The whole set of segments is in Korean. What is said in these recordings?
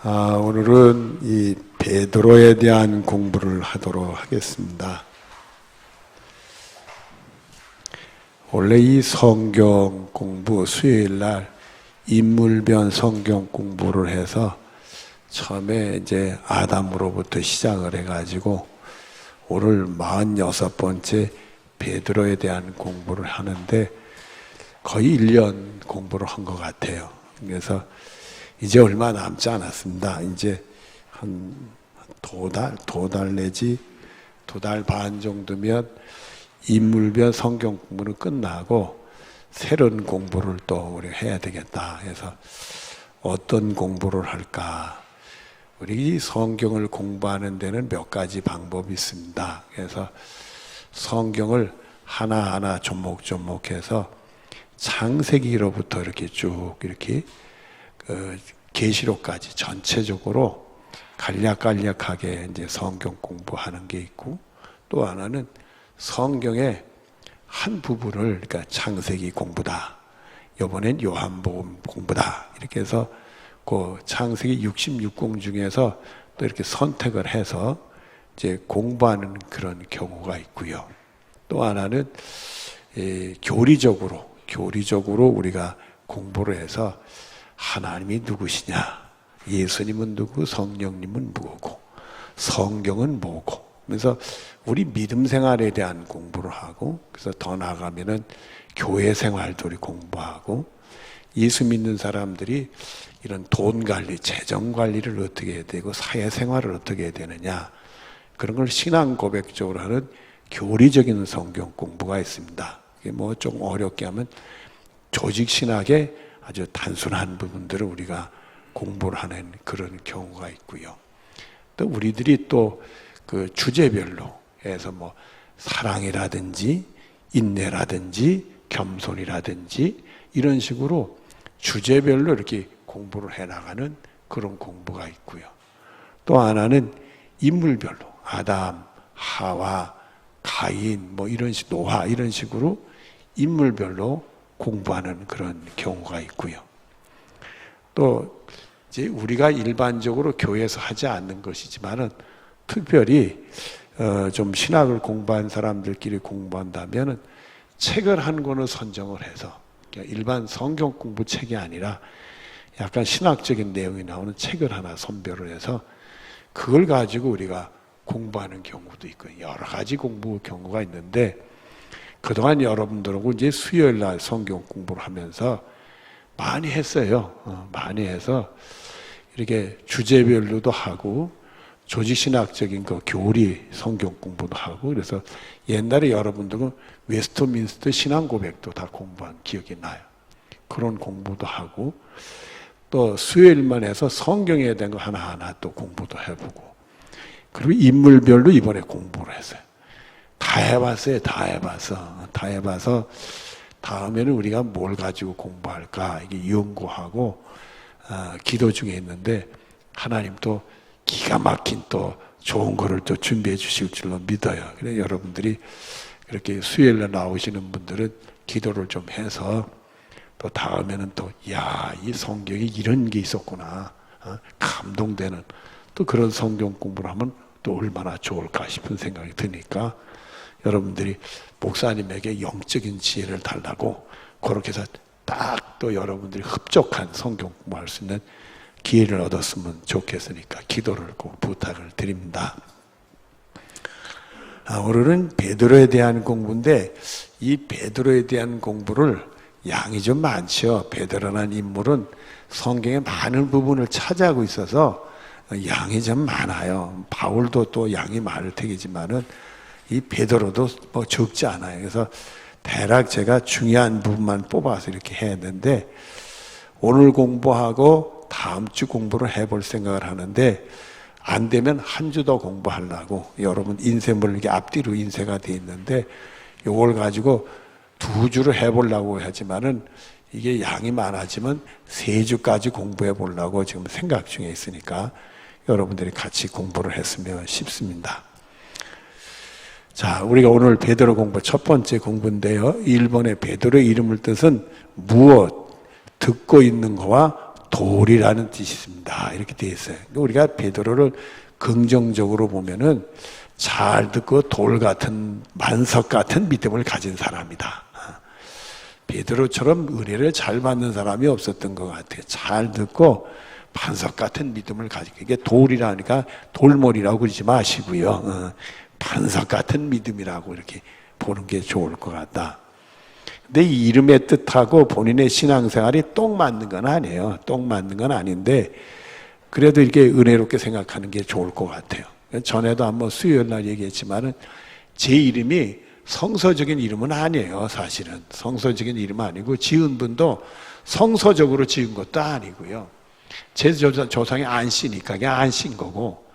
오늘은 이 베드로에 대한 공부를 하도록 하겠습니다. 원래 이 성경 공부 수요일 날 인물변 성경 공부를 해서 처음에 이제 아담으로부터 시작을 해가지고 오늘 46번째 베드로에 대한 공부를 하는데 거의 1년 공부를 한 것 같아요. 그래서 이제 얼마 남지 않았습니다. 이제 한 두 달 내지 2달 반 정도면 인물별 성경 공부는 끝나고 새로운 공부를 또 우리가 해야 되겠다 해서 어떤 공부를 할까? 우리 성경을 공부하는 데는 몇 가지 방법이 있습니다. 그래서 성경을 하나하나 조목조목해서 창세기로부터 이렇게 쭉 이렇게 계시록까지 전체적으로 간략간략하게 이제 성경 공부하는 게 있고, 또 하나는 성경의 한 부분을, 그러니까 창세기 공부다, 이번엔 요한복음 공부다, 이렇게 해서 그 창세기 66권 중에서 또 이렇게 선택을 해서 이제 공부하는 그런 경우가 있고요. 또 하나는 교리적으로 우리가 공부를 해서 하나님이 누구시냐, 예수님은 누구, 성령님은 누구고, 성경은 뭐고, 그래서 우리 믿음 생활에 대한 공부를 하고, 그래서 더 나아가면은 교회 생활도 우리 공부하고, 예수 믿는 사람들이 이런 돈 관리, 재정 관리를 어떻게 해야 되고, 사회 생활을 어떻게 해야 되느냐, 그런 걸 신앙 고백적으로 하는 교리적인 성경 공부가 있습니다. 이게 뭐 좀 어렵게 하면 조직 신학의 아주 단순한 부분들을 우리가 공부를 하는 그런 경우가 있고요. 또 우리들이 또 그 주제별로 해서 뭐 사랑이라든지 인내라든지 겸손이라든지 이런 식으로 주제별로 이렇게 공부를 해나가는 그런 공부가 있고요. 또 하나는 인물별로 아담, 하와, 가인, 뭐 이런 식, 노아 이런 식으로 인물별로 공부하는 그런 경우가 있고요. 또 이제 우리가 일반적으로 교회에서 하지 않는 것이지만은 특별히 좀 신학을 공부한 사람들끼리 공부한다면은 책을 한 권을 선정을 해서, 일반 성경 공부 책이 아니라 약간 신학적인 내용이 나오는 책을 하나 선별을 해서 그걸 가지고 우리가 공부하는 경우도 있고, 여러 가지 공부 경우가 있는데, 그동안 여러분들하고 이제 수요일 날 성경 공부를 하면서 많이 했어요. 많이 해서 이렇게 주제별로도 하고 조직신학적인 그 교리 성경 공부도 하고, 그래서 옛날에 여러분들은 웨스트민스터 신앙 고백도 다 공부한 기억이 나요. 그런 공부도 하고, 또 수요일만 해서 성경에 대한 거 하나하나 또 공부도 해보고, 그리고 인물별로 이번에 공부를 했어요. 다 해봤어요. 다 해봐서 다음에는 우리가 뭘 가지고 공부할까 이게 연구하고 기도 중에 있는데, 하나님 또 기가 막힌 또 좋은 거를 또 준비해 주실 줄로 믿어요. 그래서 여러분들이 이렇게 수요일에 나오시는 분들은 기도를 좀 해서 또 다음에는 또 이 성경에 이런 게 있었구나, 감동되는 또 그런 성경 공부를 하면 또 얼마나 좋을까 싶은 생각이 드니까, 여러분들이 목사님에게 영적인 지혜를 달라고 그렇게 해서 딱 또 여러분들이 흡족한 성경 공부할 수 있는 기회를 얻었으면 좋겠으니까 기도를 꼭 부탁을 드립니다. 오늘은 베드로에 대한 공부인데, 이 베드로에 대한 공부를 양이 좀 많죠. 베드로라는 인물은 성경의 많은 부분을 차지하고 있어서 양이 좀 많아요. 바울도 또 양이 많을 테지만은 이 베드로도 뭐 적지 않아요. 그래서 대략 제가 중요한 부분만 뽑아서 이렇게 해야 되는데, 오늘 공부하고 다음 주 공부를 해볼 생각을 하는데, 안 되면 한 주 더 공부하려고, 여러분 인쇄물 이렇게 앞뒤로 인쇄가 돼 있는데 이걸 가지고 2주를 해보려고 하지만은 이게 양이 많아지면 3주까지 공부해 보려고 지금 생각 중에 있으니까 여러분들이 같이 공부를 했으면 싶습니다. 자, 우리가 오늘 베드로 공부 첫 번째 공부인데요. 1번의 베드로의 이름을 뜻은 무엇, 듣고 있는 거와 돌이라는 뜻이 있습니다. 이렇게 되어 있어요. 우리가 베드로를 긍정적으로 보면은 잘 듣고 돌 같은 만석 같은 믿음을 가진 사람이다. 베드로처럼 은혜를 잘 받는 사람이 없었던 것 같아요. 잘 듣고 반석 같은 믿음을 가지고, 이게 돌이라니까 돌머리라고 그러지 마시고요. 반석 같은 믿음이라고 이렇게 보는 게 좋을 것 같다. 근데 이 이름의 뜻하고 본인의 신앙생활이 똥 맞는 건 아니에요. 똥 맞는 건 아닌데 그래도 이렇게 은혜롭게 생각하는 게 좋을 것 같아요. 전에도 한번 수요일 날 얘기했지만은 제 이름이 성서적인 이름은 아니에요. 사실은 성서적인 이름은 아니고 지은 분도 성서적으로 지은 것도 아니고요. 제 조상이 안씨니까 그냥 안씨인 거고,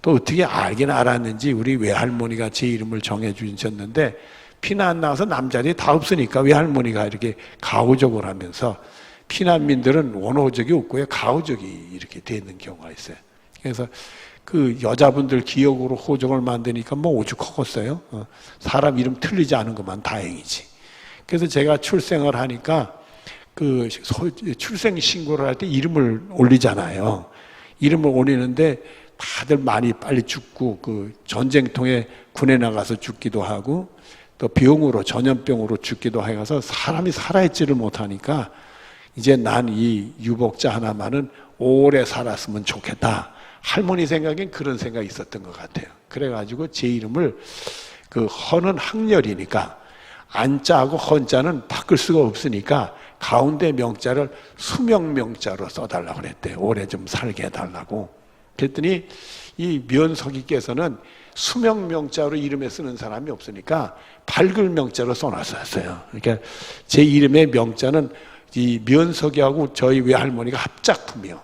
또 어떻게 알긴 알았는지 우리 외할머니가 제 이름을 정해 주셨는데 피난 나와서 남자들이 다 없으니까 외할머니가 이렇게 가우적을 하면서, 피난민들은 원호적이 없고요 가우적이 이렇게 되는 경우가 있어요. 그래서 그 여자분들 기억으로 호적을 만드니까 뭐 오죽하겠어요. 사람 이름 틀리지 않은 것만 다행이지. 그래서 제가 출생을 하니까 그 출생 신고를 할 때 이름을 올리잖아요. 이름을 올리는데 다들 많이 빨리 죽고, 그 전쟁통에 군에 나가서 죽기도 하고 또 병으로, 전염병으로 죽기도 해서 사람이 살아있지를 못하니까 이제 난 이 유복자 하나만은 오래 살았으면 좋겠다. 할머니 생각엔 그런 생각이 있었던 것 같아요. 그래가지고 제 이름을, 그 허는 학렬이니까 안자하고 헌자는 바꿀 수가 없으니까 가운데 명자를 수명명자로 써달라고 그랬대요. 오래 좀 살게 해달라고. 그랬더니 이 면석이께서는 수명명자로 이름에 쓰는 사람이 없으니까 밝을 명자로 써놨었어요. 그러니까 제 이름의 명자는 이 면석이하고 저희 외할머니가 합작품이요.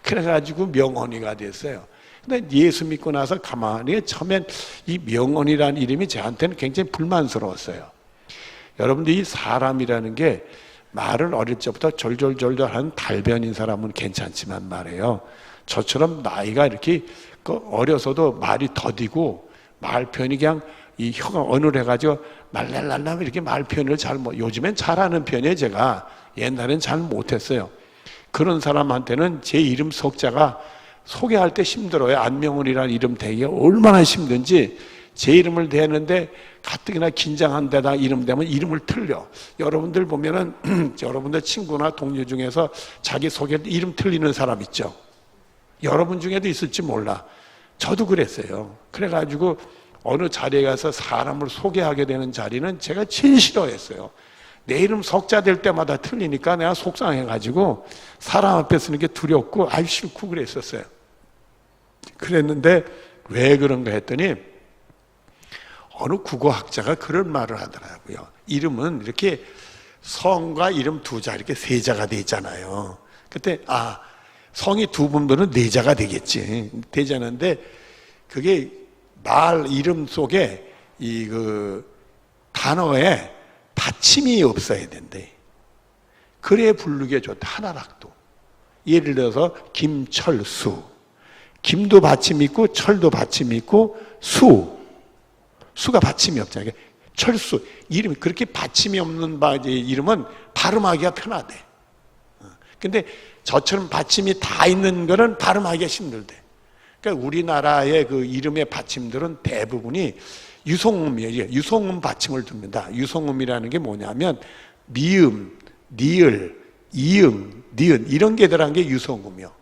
그래가지고 명언이가 됐어요. 근데 예수 믿고 나서 가만히 처음엔 이 명언이라는 이름이 저한테는 굉장히 불만스러웠어요. 여러분들 이 사람이라는 게 말을 어릴 적부터 졸졸졸졸 하는 달변인 사람은 괜찮지만 말이에요. 저처럼 나이가 이렇게 어려서도 말이 더디고 말 표현이 그냥 이 혀가 어눌해가지고 말랄랄라 이렇게 말 표현을 요즘엔 잘하는 편이에요. 제가 옛날엔 잘 못했어요. 그런 사람한테는 제 이름 석자가 소개할 때 힘들어요. 안명훈이라는 이름 대기가 얼마나 힘든지. 제 이름을 대는데 가뜩이나 긴장한 데다 이름 대면 이름을 틀려. 여러분들 보면은 여러분들 친구나 동료 중에서 자기 소개할 때 이름 틀리는 사람 있죠. 여러분 중에도 있을지 몰라. 저도 그랬어요. 그래가지고 어느 자리에 가서 사람을 소개하게 되는 자리는 제가 제일 싫어했어요. 내 이름 석자 될 때마다 틀리니까 내가 속상해가지고 사람 앞에 쓰는 게 두렵고 아유 싫고 그랬었어요. 그랬는데 왜 그런가 했더니 어느 국어학자가 그런 말을 하더라고요. 이름은 이렇게 성과 이름 두 자 이렇게 세 자가 돼 있잖아요. 그때 성이 두 분들은 네 자가 되겠지. 되자는데 그게 말 이름 속에 이 그 단어에 받침이 없어야 된대. 그래야 부르기가 좋다. 하나락도. 예를 들어서 김철수. 김도 받침이 있고 철도 받침이 있고 수가 받침이 없잖아요. 철수. 이름이 그렇게 받침이 없는 이름은 발음하기가 편하대. 근데 저처럼 받침이 다 있는 거는 발음하기가 힘들대. 그러니까 우리나라의 그 이름의 받침들은 대부분이 유성음이에요. 유성음 받침을 둡니다. 유성음이라는 게 뭐냐면 미음, 니을, 이응, 니은 이런 게 들어간 게 유성음이요.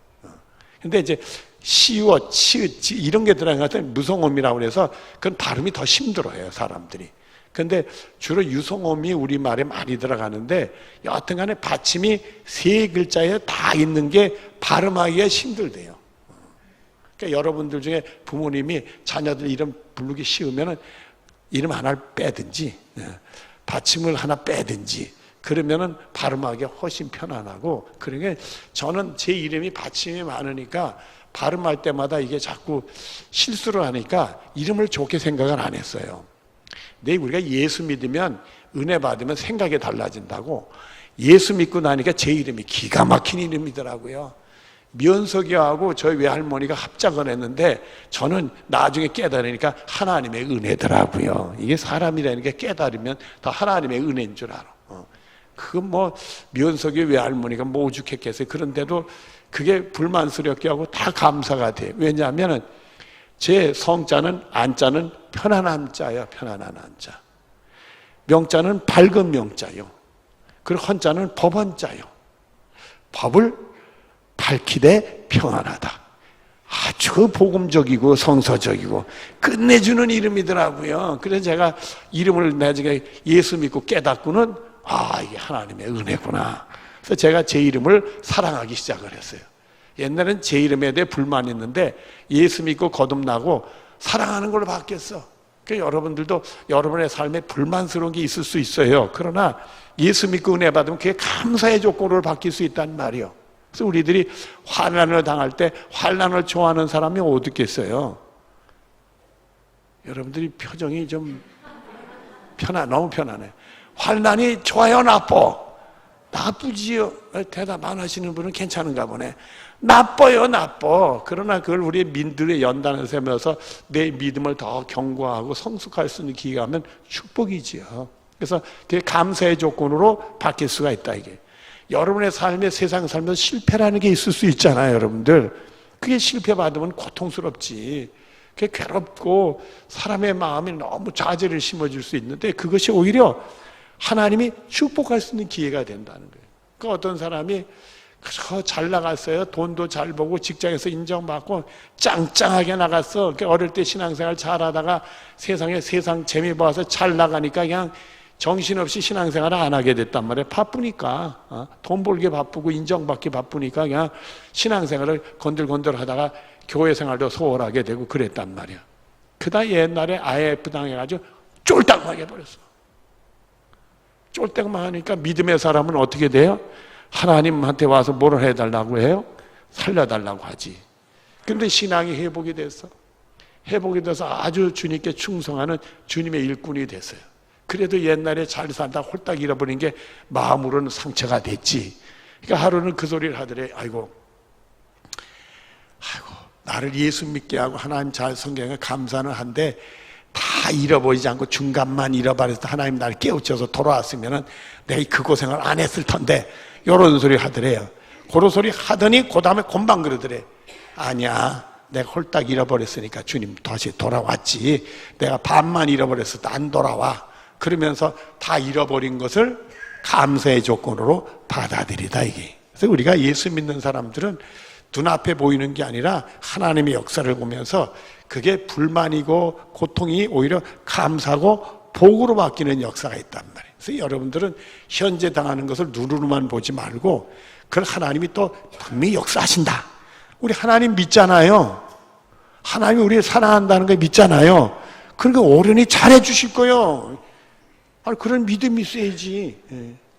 근데 이제 시어, 치읓 이런 게 들어간 것은 무성음이라고 해서 그건 발음이 더 힘들어요, 사람들이. 근데 주로 유성음이 우리말에 많이 들어가는데 여하튼간에 받침이 세 글자에 다 있는 게 발음하기가 힘들대요. 그러니까 여러분들 중에 부모님이 자녀들 이름 부르기 쉬우면은 이름 하나를 빼든지 받침을 하나 빼든지 그러면은 발음하기가 훨씬 편안하고, 그러니까 저는 제 이름이 받침이 많으니까 발음할 때마다 이게 자꾸 실수를 하니까 이름을 좋게 생각을 안 했어요. 근데 우리가 예수 믿으면 은혜 받으면 생각이 달라진다고, 예수 믿고 나니까 제 이름이 기가 막힌 이름이더라고요. 면석이하고 저희 외할머니가 합작을 했는데 저는 나중에 깨달으니까 하나님의 은혜더라고요. 이게 사람이라는 게 깨달으면 다 하나님의 은혜인 줄 알아. 그건 뭐 면석의 외할머니가 뭐 오죽했겠어요. 그런데도 그게 불만스럽게 하고 다 감사가 돼요. 왜냐하면 제 성자는 안자는 편안한 자예요. 편안한 안자. 명자는 밝은 명자요. 그리고 헌자는 법헌자요. 법을 밝히되 평안하다. 아주 복음적이고 성서적이고 끝내주는 이름이더라고요. 그래서 제가 이름을 나중에 예수 믿고 깨닫고는 이게 하나님의 은혜구나. 그래서 제가 제 이름을 사랑하기 시작을 했어요. 옛날엔 제 이름에 대해 불만이 있는데 예수 믿고 거듭나고 사랑하는 걸로 바뀌었어. 그러니까 여러분들도 여러분의 삶에 불만스러운 게 있을 수 있어요. 그러나 예수 믿고 은혜 받으면 그게 감사의 조건으로 바뀔 수 있단 말이에요. 그래서 우리들이 환난을 당할 때 환난을 좋아하는 사람이 어디 있겠어요? 여러분들이 표정이 좀 너무 편안해. 환난이 좋아요, 나빠? 나쁘지요. 대답 안 하시는 분은 괜찮은가 보네. 나빠요, 나빠. 그러나 그걸 우리의 민들의 연단을 세면서 내 믿음을 더 견고하고 성숙할 수 있는 기회가 하면 축복이지요. 그래서 그게 감사의 조건으로 바뀔 수가 있다, 이게. 여러분의 삶에 세상 살면서 실패라는 게 있을 수 있잖아요, 여러분들. 그게 실패받으면 고통스럽지. 그게 괴롭고 사람의 마음이 너무 좌절을 심어줄 수 있는데 그것이 오히려 하나님이 축복할 수 있는 기회가 된다는 거예요. 그러니까 어떤 사람이 잘 나갔어요. 돈도 잘 벌고 직장에서 인정받고 짱짱하게 나갔어. 그러니까 어릴 때 신앙생활 잘하다가 세상 재미 봐서 잘 나가니까 그냥 정신없이 신앙생활을 안 하게 됐단 말이에요. 바쁘니까. 돈 벌기 바쁘고 인정받기 바쁘니까 그냥 신앙생활을 건들건들 하다가 교회 생활도 소홀하게 되고 그랬단 말이에요. 그다 옛날에 IF 당해가지고 쫄딱하게 버렸어. 쫄딱만 하니까 믿음의 사람은 어떻게 돼요? 하나님한테 와서 뭘 해달라고 해요? 살려달라고 하지. 근데 신앙이 회복이 됐어. 회복이 돼서 아주 주님께 충성하는 주님의 일꾼이 됐어요. 그래도 옛날에 잘 살다 홀딱 잃어버린 게 마음으로는 상처가 됐지. 그러니까 하루는 그 소리를 하더래. 아이고 나를 예수 믿게 하고 하나님 잘 섬기는 감사는 한데 다 잃어버리지 않고 중간만 잃어버려서 하나님 나를 깨우쳐서 돌아왔으면 내가 그 고생을 안 했을 텐데 이런 소리 하더래요. 그런 소리 하더니 그 다음에 금방 그러더래. 아니야, 내가 홀딱 잃어버렸으니까 주님 다시 돌아왔지. 내가 반만 잃어버렸어도 안 돌아와. 그러면서 다 잃어버린 것을 감사의 조건으로 받아들이다, 이게. 그래서 우리가 예수 믿는 사람들은 눈앞에 보이는 게 아니라 하나님의 역사를 보면서 그게 불만이고 고통이 오히려 감사고 복으로 바뀌는 역사가 있단 말이에요. 그래서 여러분들은 현재 당하는 것을 눈으로만 보지 말고 그걸 하나님이 또 분명히 역사하신다. 우리 하나님 믿잖아요. 하나님이 우리를 사랑한다는 걸 믿잖아요. 그러니까 오련히 잘해 주실 거예요. 그런 믿음이 있어야지.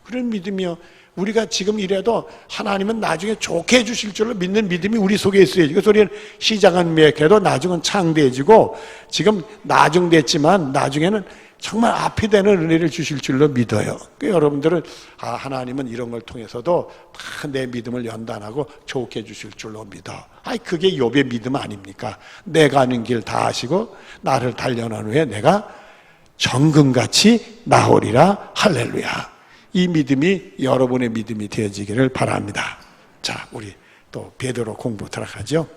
그런 믿음이요. 우리가 지금 이래도 하나님은 나중에 좋게 해주실 줄로 믿는 믿음이 우리 속에 있어야지. 그 소리는 시작은 미약해도 나중은 창대해지고 지금 나중됐지만 나중에는 정말 앞이 되는 은혜를 주실 줄로 믿어요. 그러니까 여러분들은 하나님은 이런 걸 통해서도 다 내 믿음을 연단하고 좋게 해주실 줄로 믿어. 그게 욥의 믿음 아닙니까? 내가 가는 길 다 아시고 나를 단련한 후에 내가 정금같이 나오리라. 할렐루야. 이 믿음이 여러분의 믿음이 되어지기를 바랍니다. 자, 우리 또 베드로 공부 들어가죠.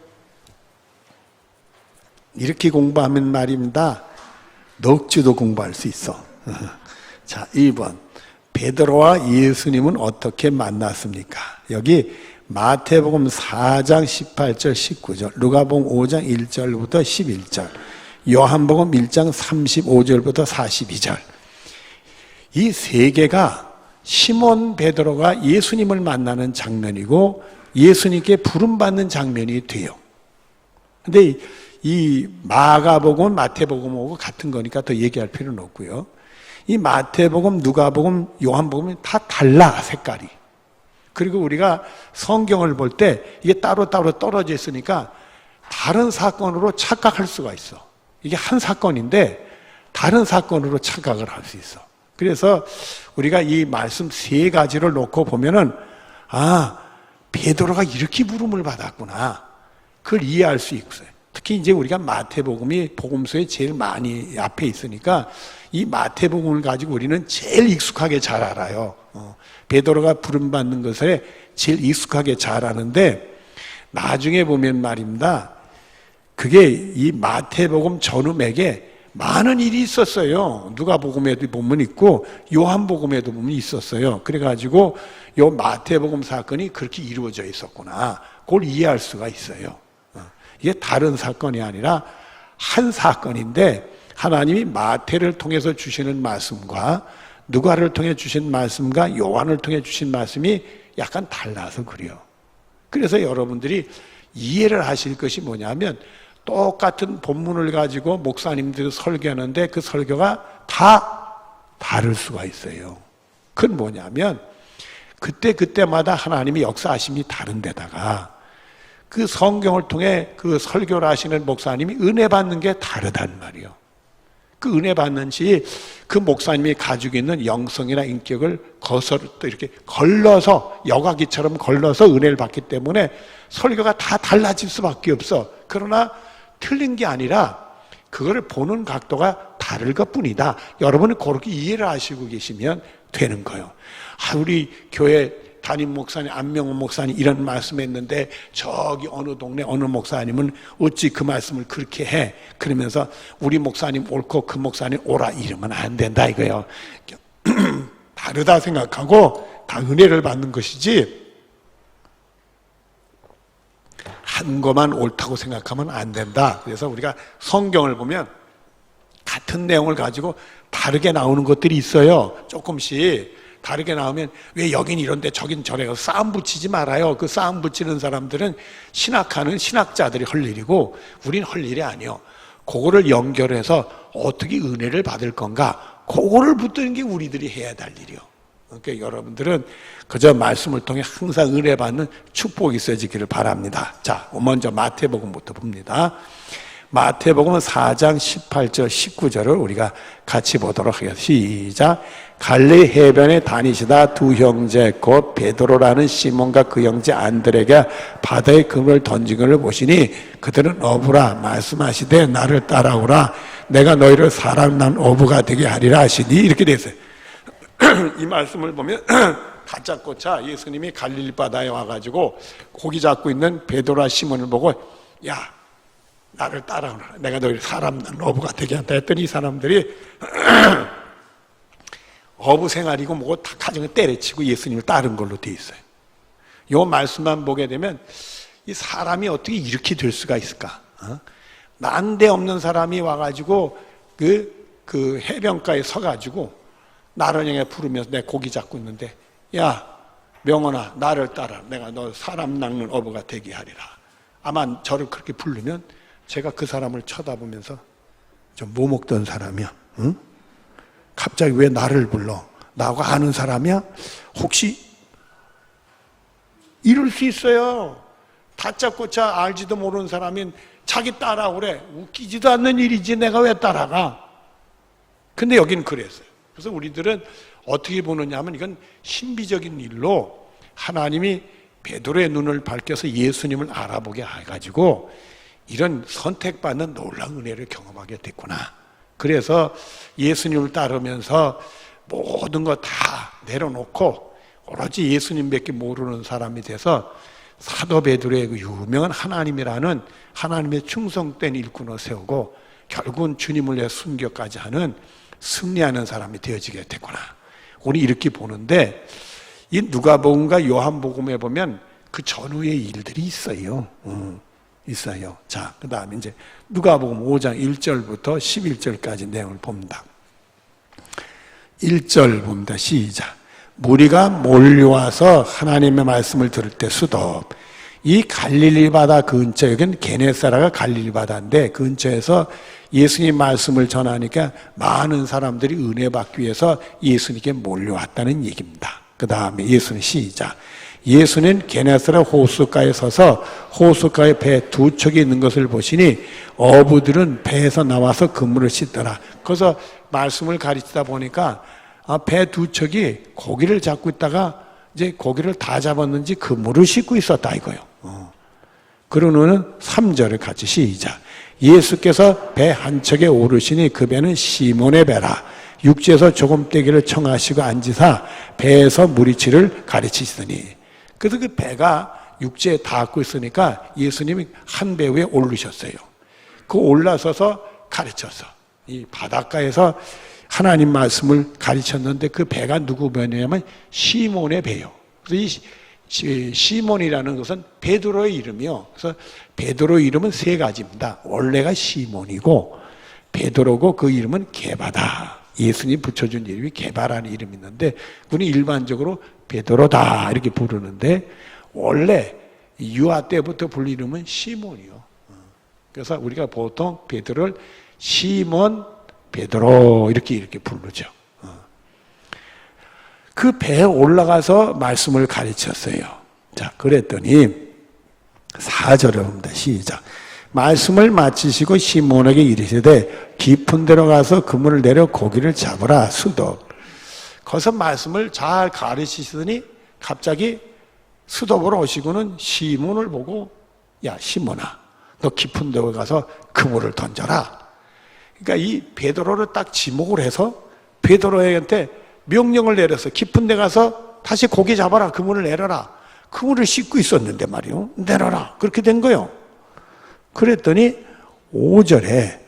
이렇게 공부하면 말입니다. 넉 주도 공부할 수 있어. 자, 2번. 베드로와 예수님은 어떻게 만났습니까? 여기 마태복음 4장 18절 19절, 누가복음 5장 1절부터 11절, 요한복음 1장 35절부터 42절. 이 세 개가 시몬 베드로가 예수님을 만나는 장면이고 예수님께 부름받는 장면이 돼요. 근데 이 마가복음, 마태복음하고 같은 거니까 더 얘기할 필요는 없고요. 이 마태복음, 누가복음, 요한복음이 다 달라, 색깔이. 그리고 우리가 성경을 볼 때 이게 따로따로 떨어져 있으니까 다른 사건으로 착각할 수가 있어. 이게 한 사건인데 다른 사건으로 착각을 할 수 있어. 그래서 우리가 이 말씀 세 가지를 놓고 보면은 베드로가 이렇게 부름을 받았구나. 그걸 이해할 수 있어요. 특히 이제 우리가 마태복음이 복음서에 제일 많이 앞에 있으니까 이 마태복음을 가지고 우리는 제일 익숙하게 잘 알아요. 베드로가 부름받는 것에 제일 익숙하게 잘 아는데 나중에 보면 말입니다. 그게 이 마태복음 전후맥에 많은 일이 있었어요. 누가복음에도 보면 있고 요한복음에도 보면 있었어요. 그래가지고 요 마태복음 사건이 그렇게 이루어져 있었구나. 그걸 이해할 수가 있어요. 이게 다른 사건이 아니라 한 사건인데 하나님이 마태를 통해서 주시는 말씀과 누가를 통해 주신 말씀과 요한을 통해 주신 말씀이 약간 달라서 그래요. 그래서 여러분들이 이해를 하실 것이 뭐냐면 똑같은 본문을 가지고 목사님들이 설교하는데 그 설교가 다 다를 수가 있어요. 그건 뭐냐면 그때마다 하나님의 역사하심이 다른 데다가 그 성경을 통해 그 설교를 하시는 목사님이 은혜 받는 게 다르단 말이에요. 그 은혜 받는 시 그 목사님이 가지고 있는 영성이나 인격을 또 이렇게 걸러서 여과기처럼 걸러서 은혜를 받기 때문에 설교가 다 달라질 수밖에 없어. 그러나 틀린 게 아니라 그거를 보는 각도가 다를 것뿐이다. 여러분은 그렇게 이해를 하시고 계시면 되는 거예요. 우리 교회 담임 목사님 안명훈 목사님 이런 말씀했는데 저기 어느 동네 어느 목사님은 어찌 그 말씀을 그렇게 해? 그러면서 우리 목사님 옳고 그 목사님 옳아 이러면 안 된다 이거예요. 다르다 생각하고 다 은혜를 받는 것이지 한 것만 옳다고 생각하면 안 된다. 그래서 우리가 성경을 보면 같은 내용을 가지고 다르게 나오는 것들이 있어요. 조금씩 다르게 나오면 왜 여긴 이런데 저긴 저래요. 싸움 붙이지 말아요. 그 싸움 붙이는 사람들은 신학하는 신학자들이 할 일이고 우린 할 일이 아니에요. 그거를 연결해서 어떻게 은혜를 받을 건가 그거를 붙드는 게 우리들이 해야 될 일이에요. 그러니까 여러분들은 그저 말씀을 통해 항상 은혜 받는 축복이 있어지기를 바랍니다. 자, 먼저 마태복음부터 봅니다. 마태복음은 4장 18절 19절을 우리가 같이 보도록 하겠습니다. 시작. 갈릴리 해변에 다니시다 두 형제 곧 베드로라는 시몬과 그 형제 안드레가 바다에 그물을 던진 것을 보시니 그들은 어부라 말씀하시되 나를 따라오라 내가 너희를 사람 난 어부가 되게 하리라 하시니 이렇게 됐어요. 이 말씀을 보면 다짜고짜 예수님이 갈릴리 바다에 와가지고 고기 잡고 있는 베드로와 시몬을 보고 야 나를 따라오라 내가 너희를 사람 난 어부가 되게 한다 했더니 이 사람들이 어부 생활이고 뭐고 다 가정을 때려치고 예수님을 따른 걸로 돼 있어요. 이 말씀만 보게 되면 이 사람이 어떻게 이렇게 될 수가 있을까? 난데없는 사람이 와가지고 그 해변가에 서가지고 나를 향해 부르면서 내 고기 잡고 있는데 야 명언아 나를 따라 내가 너 사람 낚는 어부가 되게 하리라. 아마 저를 그렇게 부르면 제가 그 사람을 쳐다보면서 좀 뭐 먹던 사람이야? 응? 갑자기 왜 나를 불러? 나하고 아는 사람이야? 혹시 이럴 수 있어요. 다짜고짜 알지도 모르는 사람이 자기 따라오래. 웃기지도 않는 일이지 내가 왜 따라가? 근데 여긴 그랬어요. 그래서 우리들은 어떻게 보느냐 하면 이건 신비적인 일로 하나님이 베드로의 눈을 밝혀서 예수님을 알아보게 해가지고 이런 선택받는 놀라운 은혜를 경험하게 됐구나. 그래서 예수님을 따르면서 모든 거 다 내려놓고 오로지 예수님밖에 모르는 사람이 돼서 사도 베드로의 그 유명한 하나님이라는 하나님의 충성된 일꾼을 세우고 결국은 주님을 위해 순교까지 하는 승리하는 사람이 되어지게 됐구나. 우리 이렇게 보는데 이 누가복음과 요한복음에 보면 그 전후의 일들이 있어요. 있어요. 자, 그 다음에 이제 누가복음 5장 1절부터 11절까지 내용을 봅니다. 1절 봅니다. 시작. 무리가 몰려와서 하나님의 말씀을 들을 때 수도 이 갈릴리 바다 근처 여기는 게네사라가 갈릴리 바다인데 근처에서 예수님 말씀을 전하니까 많은 사람들이 은혜 받기 위해서 예수님께 몰려왔다는 얘기입니다. 그 다음에 예수는 시작. 예수는 게네사라 호숫가에 서서 호숫가에 배 두 척이 있는 것을 보시니 어부들은 배에서 나와서 그물을 씻더라. 그래서 말씀을 가르치다 보니까 배 두 척이 고기를 잡고 있다가 이제 고기를 다 잡았는지 그물을 씻고 있었다 이거예요. 그러고는 3절을 같이 시작. 예수께서 배 한 척에 오르시니 그 배는 시몬의 배라. 육지에서 조금 떼기를 청하시고 앉으사 배에서 무리치를 가르치시더니. 그래서 그 배가 육지에 닿고 있으니까 예수님이 한 배 위에 오르셨어요. 그 올라서서 가르쳐서 이 바닷가에서 하나님 말씀을 가르쳤는데 그 배가 누구 배냐면 시몬의 배요. 그래서 이 시몬이라는 것은 베드로의 이름이요. 그래서 베드로의 이름은 세 가지입니다. 원래가 시몬이고 베드로고 그 이름은 게바다. 예수님 붙여준 이름이 게바라는 이름이 있는데 그는 일반적으로 베드로다 이렇게 부르는데 원래 유아 때부터 불리는 이름은 시몬이요. 그래서 우리가 보통 베드로를 시몬 베드로 이렇게 부르죠. 그 배에 올라가서 말씀을 가르쳤어요. 자, 그랬더니 4절을 봅니다. 시작. 말씀을 마치시고 시몬에게 이르시되 깊은 데로 가서 그물을 내려 고기를 잡으라. 수독. 거기서 말씀을 잘 가르치시더니 갑자기 수독으로 오시고는 시몬을 보고 야 시몬아 너 깊은 데로 가서 그물을 던져라. 그러니까 이 베드로를 딱 지목을 해서 베드로한테 명령을 내려서 깊은 데 가서 다시 고기 잡아라. 그물을 내려라. 그물을 씻고 있었는데 말이요. 내려라. 그렇게 된 거예요. 그랬더니 5절에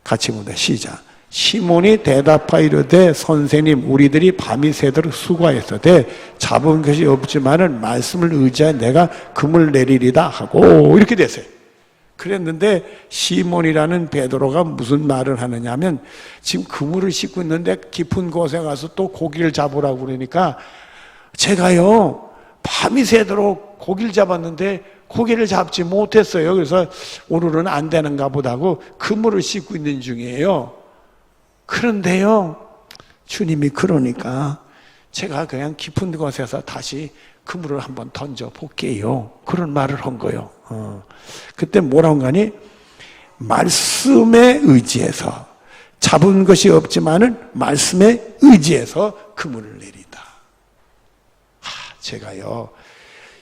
같이 봅니다. 시작. 시몬이 대답하이르되 선생님 우리들이 밤이 새도록 수고하였으되 잡은 것이 없지만은 말씀을 의지하여 내가 그물 내리리다 하고 이렇게 됐어요. 그랬는데 시몬이라는 베드로가 무슨 말을 하느냐 하면 지금 그물을 씻고 있는데 깊은 곳에 가서 또 고기를 잡으라고 그러니까 제가요 밤이 새도록 고기를 잡았는데 고기를 잡지 못했어요. 그래서 오늘은 안 되는가 보다고 그물을 씻고 있는 중이에요. 그런데요 주님이 그러니까 제가 그냥 깊은 곳에서 다시 그물을 한번 던져 볼게요. 그런 말을 한 거예요. 그때 뭐라고 하니 말씀에 의지해서 잡은 것이 없지만은 말씀에 의지해서 그물을 내리다. 제가요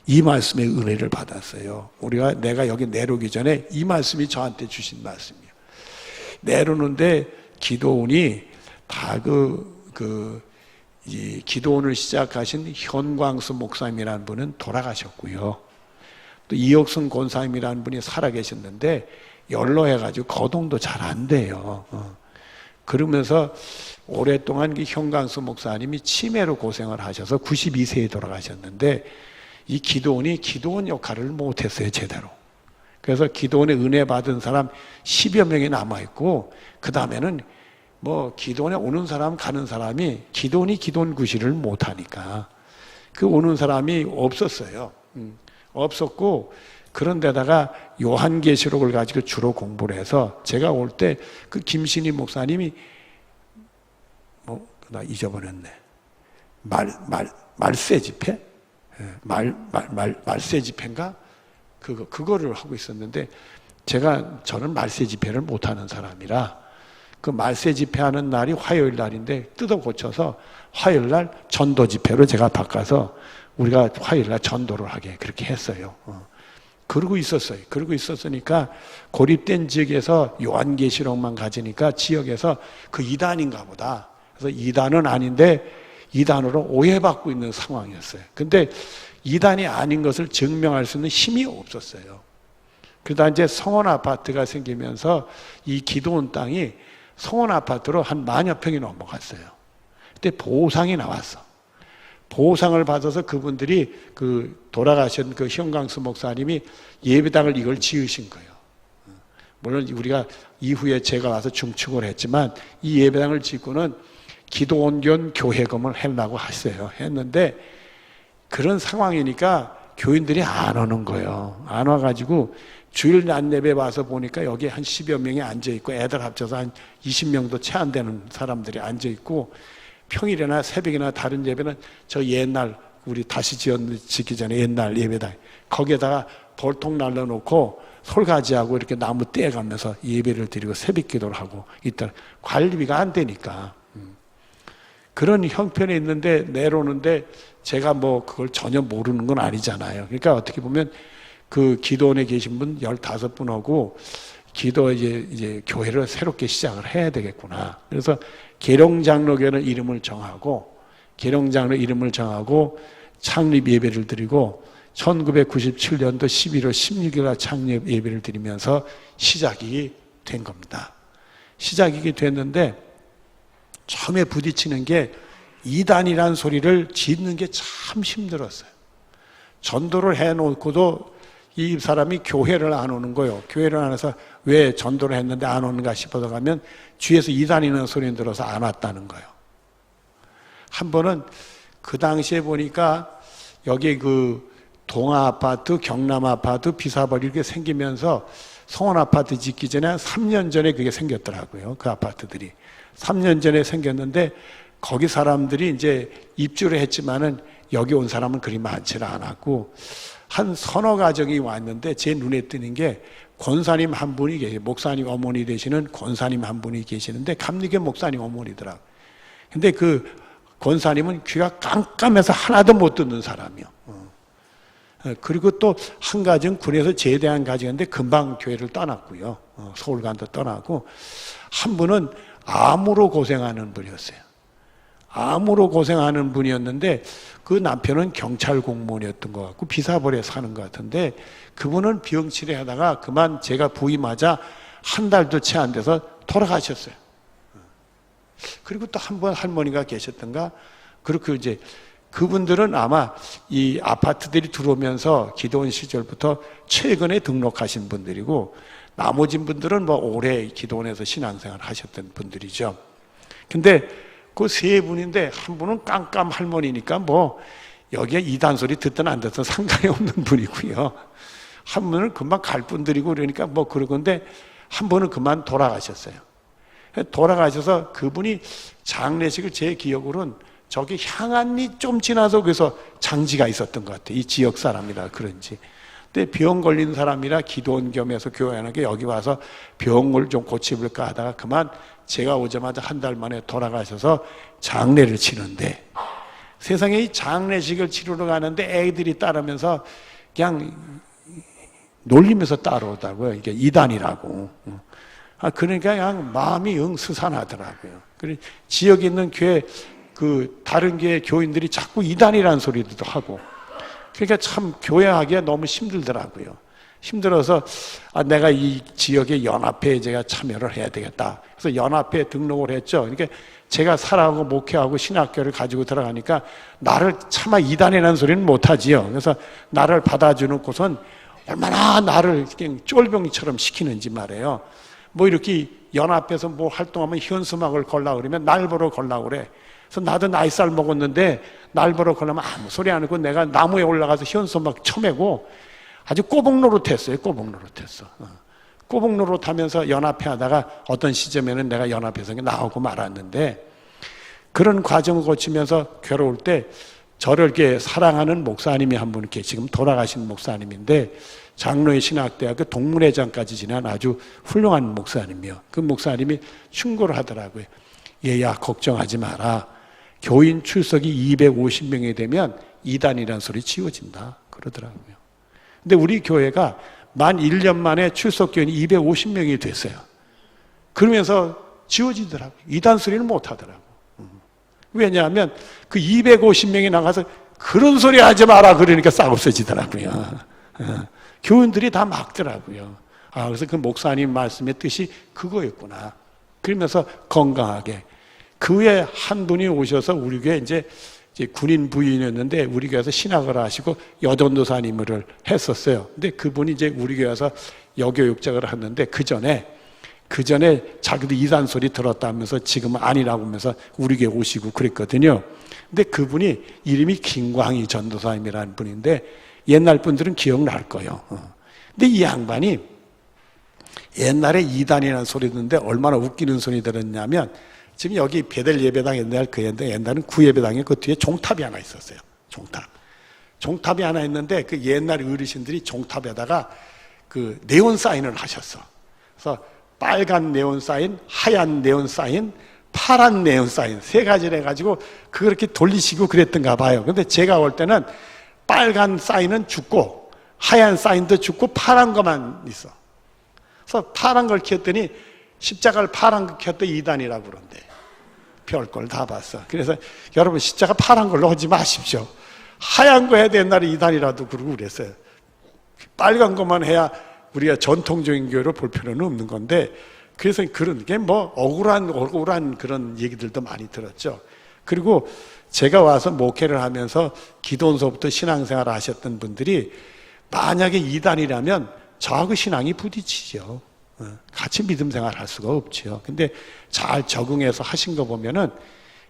이 말씀의 은혜를 받았어요. 내가 여기 내려오기 전에 이 말씀이 저한테 주신 말씀이에요. 내려오는데 기도원이 다 이 기도원을 시작하신 현광수 목사님이라는 분은 돌아가셨고요. 또 이옥순 권사님이라는 분이 살아계셨는데 연로해가지고 거동도 잘 안 돼요. 그러면서 오랫동안 현광수 목사님이 치매로 고생을 하셔서 92세에 돌아가셨는데 이 기도원이 기도원 역할을 못했어요. 제대로. 그래서 기도원에 은혜 받은 사람 10여 명이 남아있고 그 다음에는 기도원에 오는 사람 가는 사람이 기도원 구실을 못하니까 그 오는 사람이 없었어요. 없었고 그런데다가 요한계시록을 가지고 주로 공부를 해서 제가 올 때 그 김신희 목사님이 나 잊어버렸네. 말세 집회? 말세 집회인가? 그거를 하고 있었는데 저는 말세 집회를 못하는 사람이라 그 말세 집회하는 날이 화요일 날인데 뜯어 고쳐서 화요일 날 전도 집회로 제가 바꿔서 우리가 화요일 날 전도를 하게 그렇게 했어요. 그러고 있었어요. 그러고 있었으니까 고립된 지역에서 요한계시록만 가지니까 지역에서 그 이단인가 보다. 그래서 이단은 아닌데 이단으로 오해받고 있는 상황이었어요. 근데 이단이 아닌 것을 증명할 수 있는 힘이 없었어요. 그러다 이제 성원 아파트가 생기면서 이 기도원 땅이 성원 아파트로 한 10,000여 평이 넘어갔어요. 그때 보상이 나왔어. 보상을 받아서 그분들이 돌아가신 현광수 목사님이 예배당을 이걸 지으신 거예요. 물론 우리가 이후에 제가 와서 중축을 했지만 이 예배당을 짓고는 기도원견 교회금을 하려고 했어요. 했는데 그런 상황이니까 교인들이 안 오는 거예요. 안 와가지고 주일 낮 예배 와서 보니까 여기 한 10여 명이 앉아있고 애들 합쳐서 한 20명도 채 안 되는 사람들이 앉아있고 평일이나 새벽이나 다른 예배는 저 옛날 우리 다시 짓기 전에 옛날 예배당 거기에다가 볼통 날려놓고 솔가지하고 이렇게 나무 떼가면서 예배를 드리고 새벽 기도를 하고 있다. 관리비가 안 되니까 그런 형편에 있는데 내려오는데 제가 그걸 전혀 모르는 건 아니잖아요. 그러니까 어떻게 보면 그 기도원에 계신 분 15분하고 기도 이제 교회를 새롭게 시작을 해야 되겠구나. 그래서 계룡장로교회는 이름을 정하고 창립 예배를 드리고 1997년도 11월 16일 창립 예배를 드리면서 시작이 된 겁니다. 시작이 됐는데 처음에 부딪히는 게 이단이라는 소리를 짓는 게 참 힘들었어요. 전도를 해놓고도 이 사람이 교회를 안 오는 거예요. 교회를 안 와서 왜 전도를 했는데 안 오는가 싶어서 가면 뒤에서 이단이라는 소리 들어서 안 왔다는 거예요. 한 번은 그 당시에 보니까 여기 그 동아아파트, 경남아파트, 비사벌 이렇게 생기면서 성원아파트 짓기 전에 3년 전에 그게 생겼더라고요. 그 아파트들이. 3년 전에 생겼는데 거기 사람들이 이제 입주를 했지만은 여기 온 사람은 그리 많지는 않았고 한 서너 가정이 왔는데 제 눈에 띄는 게 권사님 한 분이 계세요. 목사님 어머니 되시는 권사님 한 분이 계시는데 감리교 목사님 어머니더라고요. 근데 그 권사님은 귀가 깜깜해서 하나도 못 듣는 사람이요. 그리고 또 한 가정은 군에서 제대한 가정인데 금방 교회를 떠났고요. 서울간도 떠나고 한 분은 암으로 고생하는 분이었어요. 암으로 고생하는 분이었는데 그 남편은 경찰 공무원이었던 것 같고 비사벌에 사는 것 같은데 그분은 병치레 하다가 그만 제가 부임하자 한 달도 채 안 돼서 돌아가셨어요. 그리고 또 한 번 할머니가 계셨던가 그렇게 이제 그분들은 아마 이 아파트들이 들어오면서 기도원 시절부터 최근에 등록하신 분들이고 나머지 분들은 뭐 오래 기도원에서 신앙생활 하셨던 분들이죠. 근데 그 세 분인데 한 분은 깜깜 할머니니까 뭐 여기에 이단 소리 듣든 안 듣든 상관이 없는 분이고요. 한 분은 금방 갈 분들이고 그러니까 뭐 그러건데 한 분은 그만 돌아가셨어요. 돌아가셔서 그분이 장례식을 제 기억으로는 저기 향안리 좀 지나서 그래서 장지가 있었던 것 같아요. 이 지역 사람이라 그런지. 근데 병 걸린 사람이라 기도원 겸해서 교회하게 여기 와서 병을 좀 고치볼까 하다가 그만 제가 오자마자 한 달 만에 돌아가셔서 장례를 치는데 세상에 이 장례식을 치르러 가는데 애들이 따르면서 그냥 놀리면서 따라오다고요. 이게 이단이라고. 그러니까 그냥 마음이 영 스산하더라고요. 지역에 있는 교회 그 다른 교회 교인들이 자꾸 이단이라는 소리도 하고 그러니까 참 교회하기가 너무 힘들더라고요. 힘들어서 내가 이 지역의 연합회에 제가 참여를 해야 되겠다. 그래서 연합회에 등록을 했죠. 그러니까 제가 살아가고 목회하고 신학교를 가지고 들어가니까 나를 차마 이단이라는 소리는 못하지요. 그래서 나를 받아주는 곳은 얼마나 나를 그냥 쫄병이처럼 시키는지 말이에요. 뭐 이렇게 연합회에서 뭐 활동하면 현수막을 걸라 그러면 날 보러 걸라 그래. 그래서 나도 나이살 먹었는데 날 보러 걸려면 아무 소리 안 하고 내가 나무에 올라가서 현수막 쳐매고 아주 꼬북노릇했어요. 꼬북노릇했어. 꼬북노릇하면서 연합회 하다가 어떤 시점에는 내가 연합회에서 나오고 말았는데 그런 과정을 거치면서 괴로울 때 저를 이렇게 사랑하는 목사님이 한 분 이렇게 지금 돌아가신 목사님인데 장로의 신학대학교 동문회장까지 지난 아주 훌륭한 목사님이요. 그 목사님이 충고를 하더라고요. 얘야 걱정하지 마라. 교인 출석이 250명이 되면 이단이라는 소리 지워진다. 그러더라고요. 근데 우리 교회가 만 1년 만에 출석 교인이 250명이 됐어요. 그러면서 지워지더라고요. 이단 소리는 못 하더라고요. 왜냐하면 그 250명이 나가서 그런 소리 하지 마라 그러니까 싹 없어지더라고요. 교인들이 다 막더라고요. 그래서 그 목사님 말씀의 뜻이 그거였구나. 그러면서 건강하게. 그 후에 한 분이 오셔서 우리 교회 이제 군인 부인이었는데 우리 교회에서 신학을 하시고 여전도사님을 했었어요. 근데 그분이 이제 우리 교회에서 여교육장을 했는데 그 전에 자기도 이단 소리 들었다면서 지금은 아니라고 하면서 우리 교회 오시고 그랬거든요. 근데 그분이 이름이 김광희 전도사님이라는 분인데 옛날 분들은 기억날 거예요. 근데 이 양반이 옛날에 이단이라는 소리 듣는데 얼마나 웃기는 소리 들었냐면 지금 여기 베델 예배당 옛날은 구예배당에 그 뒤에 종탑이 하나 있었어요. 종탑이 하나 있는데 그 옛날 어르신들이 종탑에다가 그 네온 사인을 하셨어. 그래서 빨간 네온 사인, 하얀 네온 사인, 파란 네온 사인 세 가지를 해가지고 그렇게 돌리시고 그랬던가 봐요. 근데 제가 올 때는 빨간 사인은 죽고 하얀 사인도 죽고 파란 것만 있어. 그래서 파란 걸 켰더니 십자가를 파란 걸 켰더니 이단이라고 그런대. 별걸 다 봤어. 그래서 여러분 십자가 파란 걸로 하지 마십시오. 하얀 거 해야 되는 날에 이단이라도 그러고 그랬어요. 빨간 것만 해야 우리가 전통적인 교회로 볼 필요는 없는 건데, 그래서 그런 게 뭐 억울한 그런 얘기들도 많이 들었죠. 그리고 제가 와서 목회를 하면서 기도원서부터 신앙생활을 하셨던 분들이 만약에 이단이라면 저하고 신앙이 부딪히죠. 같이 믿음 생활 할 수가 없죠. 근데 잘 적응해서 하신 거 보면은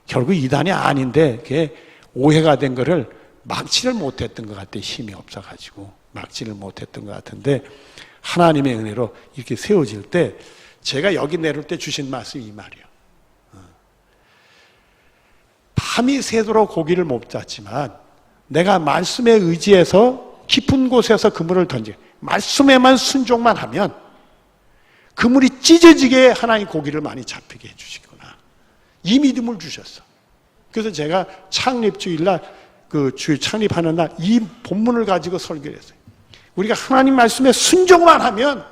결국 이단이 아닌데 그게 오해가 된 거를 막지를 못했던 것 같아요. 힘이 없어가지고 막지를 못했던 것 같은데, 하나님의 은혜로 이렇게 세워질 때 제가 여기 내려올 때 주신 말씀이 이 말이에요. 밤이 새도록 고기를 못 잡지만 내가 말씀에 의지해서 깊은 곳에서 그물을 던지, 말씀에만 순종만 하면 그물이 찢어지게 하나님 고기를 많이 잡히게 해주시구나, 이 믿음을 주셨어. 그래서 제가 창립주일날 그 주일 창립하는 날 이 본문을 가지고 설교를 했어요. 우리가 하나님 말씀에 순종만 하면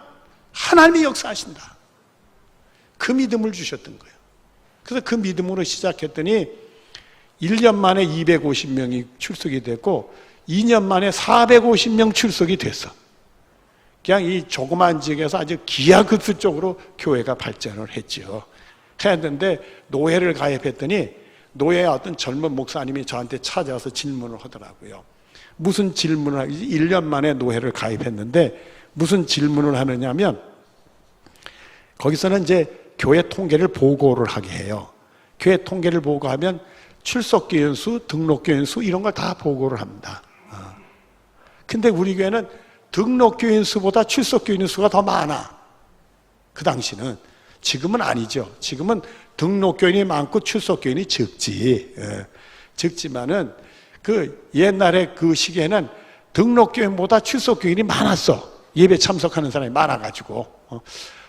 하나님이 역사하신다, 그 믿음을 주셨던 거예요. 그래서 그 믿음으로 시작했더니 1년 만에 250명이 출석이 됐고 2년 만에 450명 출석이 됐어. 그냥 이 조그만 지역에서 아주 기하급수적으로 교회가 발전을 했죠. 했는데 노회를 가입했더니 노회의 어떤 젊은 목사님이 저한테 찾아와서 질문을 하더라고요. 무슨 질문을 1년 만에 노회를 가입했는데 무슨 질문을 하느냐면, 거기서는 이제 교회 통계를 보고를 하게 해요. 교회 통계를 보고하면 출석교인 수, 등록교인 수 이런 걸 다 보고를 합니다. 근데 우리 교회는 등록교인 수보다 출석교인 수가 더 많아. 그 당시는. 지금은 아니죠. 지금은 등록교인이 많고 출석교인이 적지. 적지만은 그 옛날에 그 시기에는 등록교인보다 출석교인이 많았어. 예배 참석하는 사람이 많아가지고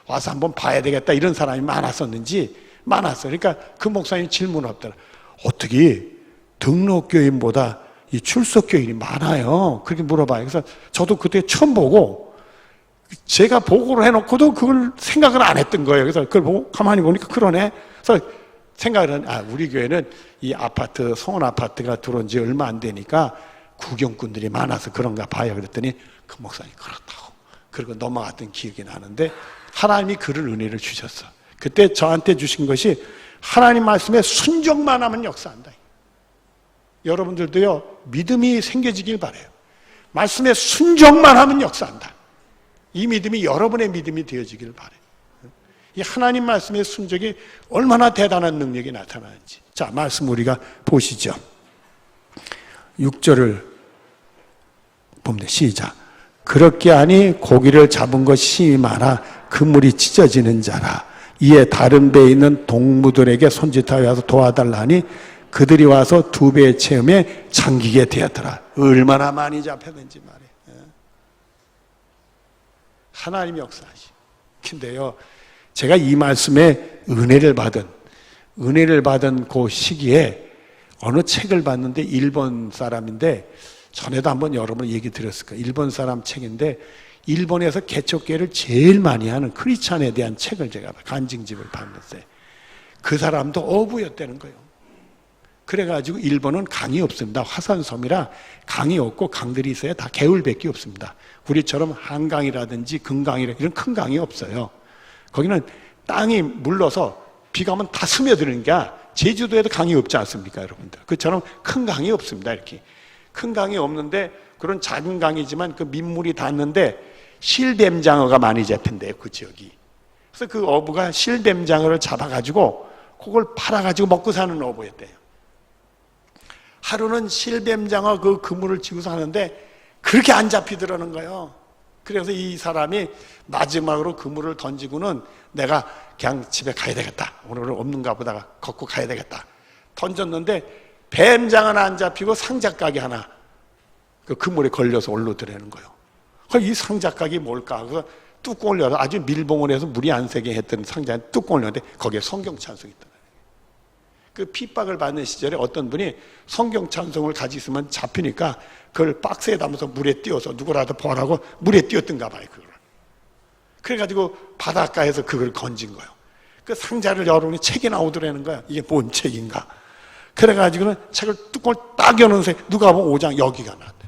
와서 한번 봐야 되겠다 이런 사람이 많았었는지 많았어. 그러니까 그 목사님 질문 없더라. 어떻게 등록교인보다 이 출석교인이 많아요? 그렇게 물어봐요. 그래서 저도 그때 처음 보고 제가 보고를 해놓고도 그걸 생각을 안 했던 거예요. 그래서 그걸 보고 가만히 보니까 그러네. 그래서 생각을 우리 교회는 이 아파트, 성원 아파트가 들어온 지 얼마 안 되니까 구경꾼들이 많아서 그런가 봐요. 그랬더니 그 목사님이 그렇다고 그러고 넘어갔던 기억이 나는데, 하나님이 그를 은혜를 주셨어. 그때 저한테 주신 것이 하나님 말씀에 순종만 하면 역사한다. 여러분들도요, 믿음이 생겨지길 바라요. 말씀에 순종만 하면 역사한다. 이 믿음이 여러분의 믿음이 되어지길 바라요. 이 하나님 말씀의 순종이 얼마나 대단한 능력이 나타나는지. 자, 말씀 우리가 보시죠. 6절을 봅니다. 시작. 그렇게 하니 고기를 잡은 것이 많아 그물이 찢어지는 자라. 이에 다른 배에 있는 동무들에게 손짓하여 와서 도와달라니 그들이 와서 2배의 체험에 잠기게 되었더라. 얼마나 많이 잡혔는지 말이에요. 하나님 역사하시. 근데요, 제가 이 말씀에 은혜를 받은 그 시기에 어느 책을 봤는데, 일본 사람인데, 전에도 한번 여러분 얘기 드렸을 거예요. 일본 사람 책인데, 일본에서 개척교회를 제일 많이 하는 크리스찬에 대한 책을 제가 간증집을 봤는데, 그 사람도 어부였다는 거예요. 그래가지고 일본은 강이 없습니다. 화산섬이라 강이 없고 강들이 있어야 다 개울밖에 없습니다. 우리처럼 한강이라든지 금강이라 이런 큰 강이 없어요. 거기는 땅이 물러서 비가 오면 다 스며드는 게, 제주도에도 강이 없지 않습니까, 여러분들? 그처럼 큰 강이 없습니다. 이렇게 큰 강이 없는데, 그런 작은 강이지만 그 민물이 닿는데 실뱀장어가 많이 잡힌대요, 그 지역이. 그래서 그 어부가 실뱀장어를 잡아가지고 그걸 팔아가지고 먹고 사는 어부였대요. 하루는 실뱀장어 그 그물을 쥐고서 하는데 그렇게 안 잡히더라는 거예요. 그래서 이 사람이 마지막으로 그물을 던지고는 내가 그냥 집에 가야 되겠다, 오늘은 없는가 보다가 걷고 가야 되겠다 던졌는데, 뱀장어는 안 잡히고 상자가게 하나 그 그물에 걸려서 올라오더라는 거예요. 이 상자가게 뭘까? 그 뚜껑을 열어서 아주 밀봉을 해서 물이 안 새게 했던 상자에 뚜껑을 열었는데 거기에 성경 찬송이 있더라고요. 그 핍박을 받는 시절에 어떤 분이 성경 찬송을 가지고 있으면 잡히니까 그걸 박스에 담아서 물에 띄워서 누구라도 보라고 물에 띄웠던가 봐요, 그걸. 그래가지고 바닷가에서 그걸 건진 거예요. 그 상자를 열어보니 책이 나오더라는 거야. 이게 뭔 책인가? 그래가지고는 책을 뚜껑을 딱 여는새 누가 보면 5장 여기가 나왔대.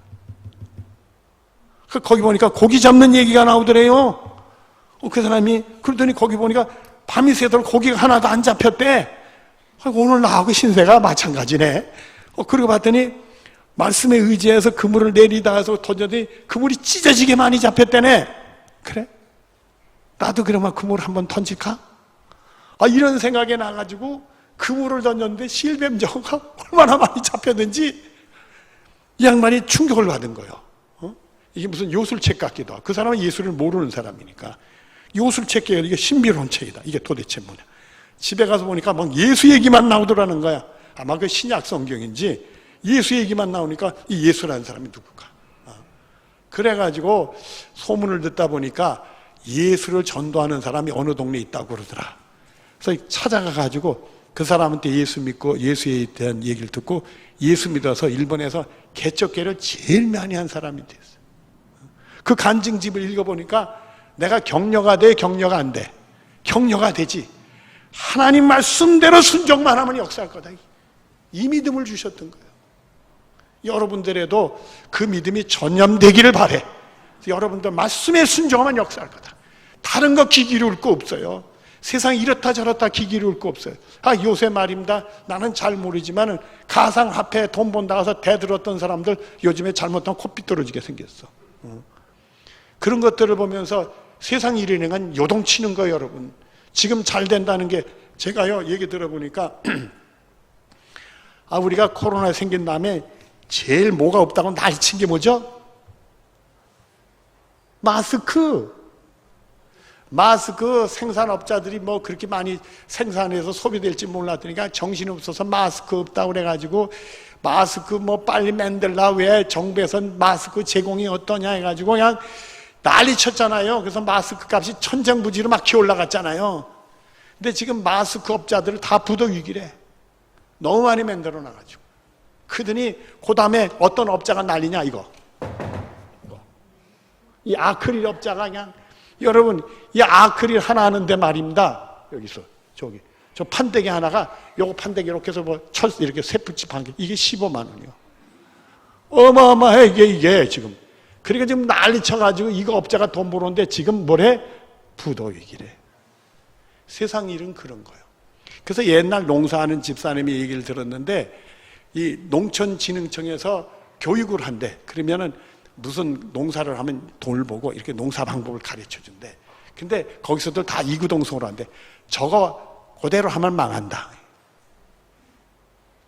거기 보니까 고기 잡는 얘기가 나오더래요. 그 사람이 그러더니 거기 보니까 밤이 새도록 고기가 하나도 안 잡혔대. 오늘 나하고 신세가 마찬가지네. 그러고 봤더니 말씀에 의지해서 그물을 내리다 해서 던졌더니 그물이 찢어지게 많이 잡혔대네. 그래? 나도 그러면 그물 한번 던질까? 이런 생각에 나가지고 그물을 던졌는데 실뱀저가 얼마나 많이 잡혔는지 이 양반이 충격을 받은 거예요. 이게 무슨 요술책 같기도 하고, 그 사람은 예술을 모르는 사람이니까 요술책이에요. 이게 신비로운 책이다. 이게 도대체 뭐냐. 집에 가서 보니까 막 예수 얘기만 나오더라는 거야. 아마 그 신약 성경인지 예수 얘기만 나오니까 이 예수라는 사람이 누굴까? 그래가지고 소문을 듣다 보니까 예수를 전도하는 사람이 어느 동네에 있다고 그러더라. 그래서 찾아가가지고 그 사람한테 예수 믿고 예수에 대한 얘기를 듣고 예수 믿어서 일본에서 개척교를 제일 많이 한 사람이 됐어요. 그 간증집을 읽어보니까 내가 격려가 돼, 격려가 안 돼? 격려가 되지. 하나님 말씀대로 순종만 하면 역사할 거다. 이 믿음을 주셨던 거예요. 여러분들에도 그 믿음이 전염되기를 바래. 여러분들 말씀에 순종하면 역사할 거다. 다른 거 귀 기울일 거 없어요. 세상이 이렇다 저렇다 귀 기울일 거 없어요. 요새 말입니다. 나는 잘 모르지만 가상화폐 돈 번다 가서 대들었던 사람들 요즘에 잘못하면 코피 떨어지게 생겼어. 그런 것들을 보면서 세상 일이는 요동치는 거예요, 여러분. 지금 잘 된다는 게 제가요 얘기 들어보니까 우리가 코로나 생긴 다음에 제일 뭐가 없다고 난리친 게 뭐죠? 마스크 생산업자들이 뭐 그렇게 많이 생산해서 소비될지 몰랐더니까 정신없어서 마스크 없다고 그래가지고 마스크 뭐 빨리 만들라, 왜 정부에선 마스크 제공이 어떠냐 해가지고 그냥 난리 쳤잖아요. 그래서 마스크 값이 천정부지로 막 기어 올라갔잖아요. 근데 지금 마스크 업자들을 다 부도 위기래. 너무 많이 만들어 놔가지고. 그러더니 그 다음에 어떤 업자가 난리냐 이거. 이 아크릴 업자가 그냥, 여러분 이 아크릴 하나 하는데 말입니다. 여기서 저기 저 판때기 하나가 요거 판때기 이렇게 해서 뭐 철 이렇게 세붙이 판게 이게 15만 원이요. 어마어마해 이게 지금. 그러니까 지금 난리 쳐가지고 이거 업자가 돈 벌었는데 지금 뭐래? 부도 위기래. 세상 일은 그런 거예요. 그래서 옛날 농사하는 집사님이 얘기를 들었는데 이 농촌진흥청에서 교육을 한대. 그러면은 무슨 농사를 하면 돈을 보고 이렇게 농사 방법을 가르쳐 준대. 근데 거기서도 다 이구동성으로 한대. 저거 그대로 하면 망한다.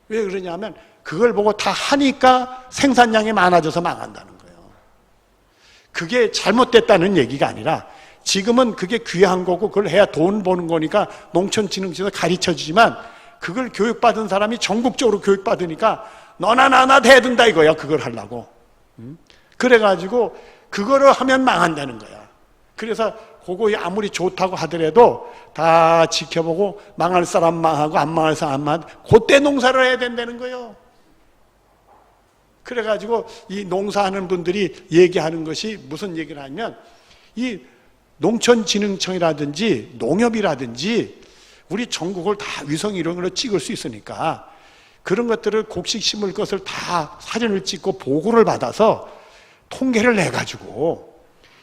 왜 그러냐면 그걸 보고 다 하니까 생산량이 많아져서 망한다는 거예요. 그게 잘못됐다는 얘기가 아니라 지금은 그게 귀한 거고 그걸 해야 돈 버는 거니까 농촌진흥청에서 가르쳐 주지만 그걸 교육받은 사람이 전국적으로 교육받으니까 너나 나나 대든다 이거야. 그걸 하려고. 그래가지고 그거를 하면 망한다는 거야. 그래서 그거 아무리 좋다고 하더라도 다 지켜보고 망할 사람 망하고 안 망할 사람 안 망하고 그때 농사를 해야 된다는 거예요. 그래가지고 이 농사하는 분들이 얘기하는 것이 무슨 얘기를 하냐면 이 농촌진흥청이라든지 농협이라든지 우리 전국을 다 위성 이런 걸로 찍을 수 있으니까 그런 것들을 곡식 심을 것을 다 사진을 찍고 보고를 받아서 통계를 내가지고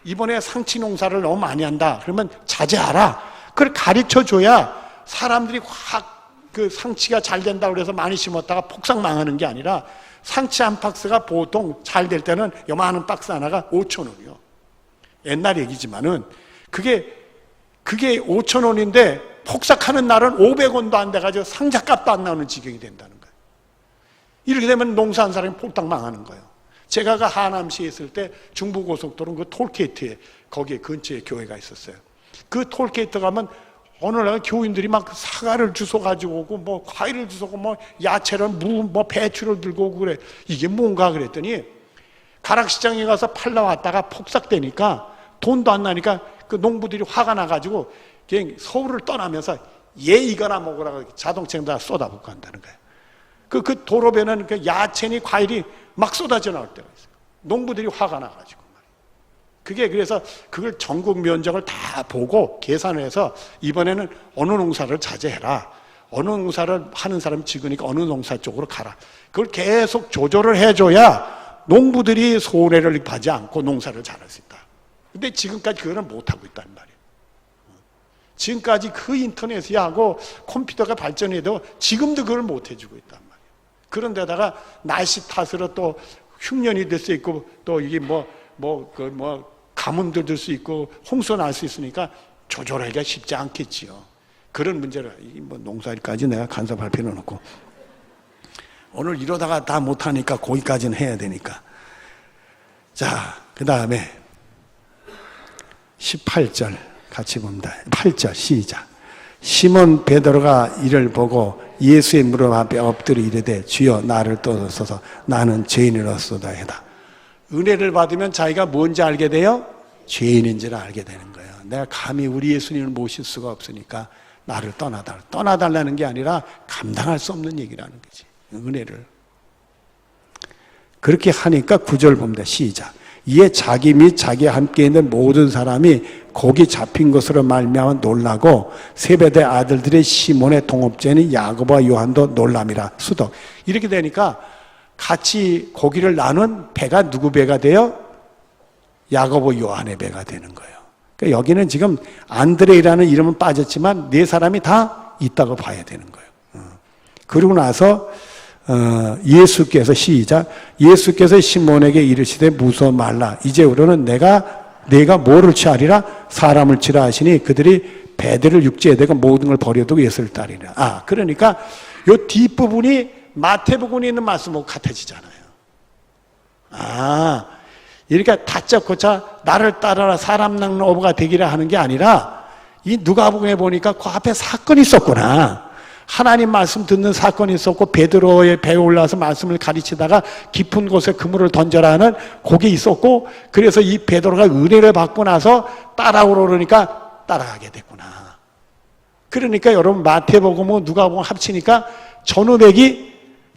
이번에 상치 농사를 너무 많이 한다 그러면 자제하라. 그걸 가르쳐줘야 사람들이 확 그 상치가 잘 된다고 그래서 많이 심었다가 폭삭 망하는 게 아니라 상치 한 박스가 보통 잘 될 때는 요만한 박스 하나가 5,000원이요. 옛날 얘기지만은 그게 5,000원인데 폭삭하는 날은 500원도 안 돼가지고 상자값도 안 나오는 지경이 된다는 거예요. 이렇게 되면 농사한 사람이 폴딱 망하는 거예요. 제가 그 하남시에 있을 때 중부고속도로 그 톨게이트에 거기에 근처에 교회가 있었어요. 그 톨게이트 가면 어느 날 교인들이 막 사과를 주워 가지고 오고 뭐 과일을 주워 오고 뭐 야채를 뭐 배추를 들고 오고 그래. 이게 뭔가 그랬더니 가락시장에 가서 팔러 왔다가 폭삭되니까 돈도 안 나니까 그 농부들이 화가 나가지고 그냥 서울을 떠나면서 얘 이거나 먹으라고 자동차에다 쏟아붓고 간다는 거예요. 그 도로변은 그 야채니 과일이 막 쏟아져 나올 때가 있어요. 농부들이 화가 나가지고. 그래서 그걸 전국 면적을 다 보고 계산을 해서 이번에는 어느 농사를 자제해라. 어느 농사를 하는 사람이 적으니까 어느 농사 쪽으로 가라. 그걸 계속 조절을 해줘야 농부들이 손해를 받지 않고 농사를 잘할 수 있다. 근데 지금까지 그거는 못하고 있단 말이에요. 지금까지 그 인터넷이 하고 컴퓨터가 발전해도 지금도 그걸 못 해주고 있단 말이에요. 그런데다가 날씨 탓으로 또 흉년이 될 수 있고 또 이게 가뭄도 들 수 있고 홍수 날 수 있으니까 조절하기가 쉽지 않겠지요. 그런 문제를 농사일까지 내가 간섭할 필요는 없고 오늘 이러다가 다 못하니까 거기까지는 해야 되니까. 자, 그 다음에 18절 같이 봅니다. 8절 시작. 시몬 베드로가 이를 보고 예수의 무릎 앞에 엎드려 이르되 주여 나를 떠나소서 나는 죄인이로소이다 하다. 은혜를 받으면 자기가 뭔지 알게 돼요? 죄인인지를 알게 되는 거예요. 내가 감히 우리 예수님을 모실 수가 없으니까 나를 떠나달라는 게 아니라 감당할 수 없는 얘기라는 거지. 은혜를. 그렇게 하니까 9절 봅니다. 시작. 이에 자기 및 자기와 함께 있는 모든 사람이 고기 잡힌 것으로 말미암아 놀라고 세베대 아들들의 시몬의 동업자인 야고보와 요한도 놀람이라. 수덕. 이렇게 되니까 같이 고기를 나눈 배가 누구 배가 돼요? 야고보 요한의 배가 되는 거예요. 그러니까 여기는 지금 안드레이라는 이름은 빠졌지만 네 사람이 다 있다고 봐야 되는 거예요. 그러고 나서 예수께서 시작. 예수께서 시몬에게 이르시되 무서워 말라. 이제부로는 내가 뭐를 취하리라? 사람을 취라 하시니 그들이 배들을 육지에 대고 모든 걸 버려두고 예수를 따르리라. 그러니까 요 뒷부분이 마태복음에 있는 말씀하고 같아지잖아요. 이렇게 다짜고짜 나를 따라라 사람 낚는 어부가 되기라 하는 게 아니라 이 누가복음에 보니까 그 앞에 사건이 있었구나. 하나님 말씀 듣는 사건이 있었고 베드로의 배에 올라와서 말씀을 가르치다가 깊은 곳에 그물을 던져라 하는 그게 있었고 그래서 이 베드로가 은혜를 받고 나서 따라오라 그러니까 따라가게 됐구나. 그러니까 여러분 마태복음과 누가복음 합치니까 전후백이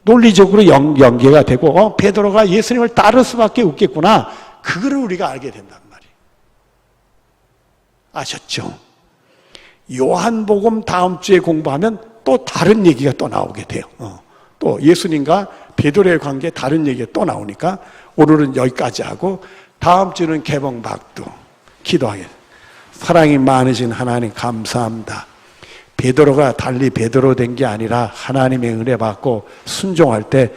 논리적으로 연계가 되고 베드로가 예수님을 따를 수밖에 없겠구나. 그거를 우리가 알게 된단 말이에요. 아셨죠? 요한복음 다음 주에 공부하면 또 다른 얘기가 또 나오게 돼요. 또 예수님과 베드로의 관계에 다른 얘기가 또 나오니까 오늘은 여기까지 하고 다음 주는 개봉박두 기도하겠습니다. 사랑이 많으신 하나님 감사합니다. 베드로가 달리 베드로 된 게 아니라 하나님의 은혜 받고 순종할 때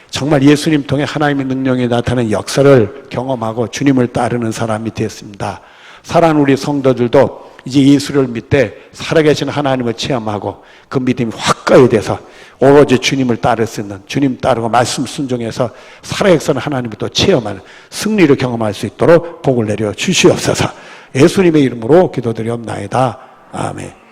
정말 예수님 통해 하나님의 능력이 나타나는 역사를 경험하고 주님을 따르는 사람이 됐습니다. 사랑하는 우리 성도들도 이제 예수를 믿되 살아계신 하나님을 체험하고 그 믿음이 확고히 돼서 오로지 주님을 따를 수 있는 주님 따르고 말씀 순종해서 살아계신 하나님을 또 체험하는 승리를 경험할 수 있도록 복을 내려 주시옵소서. 예수님의 이름으로 기도드리옵나이다. 아멘.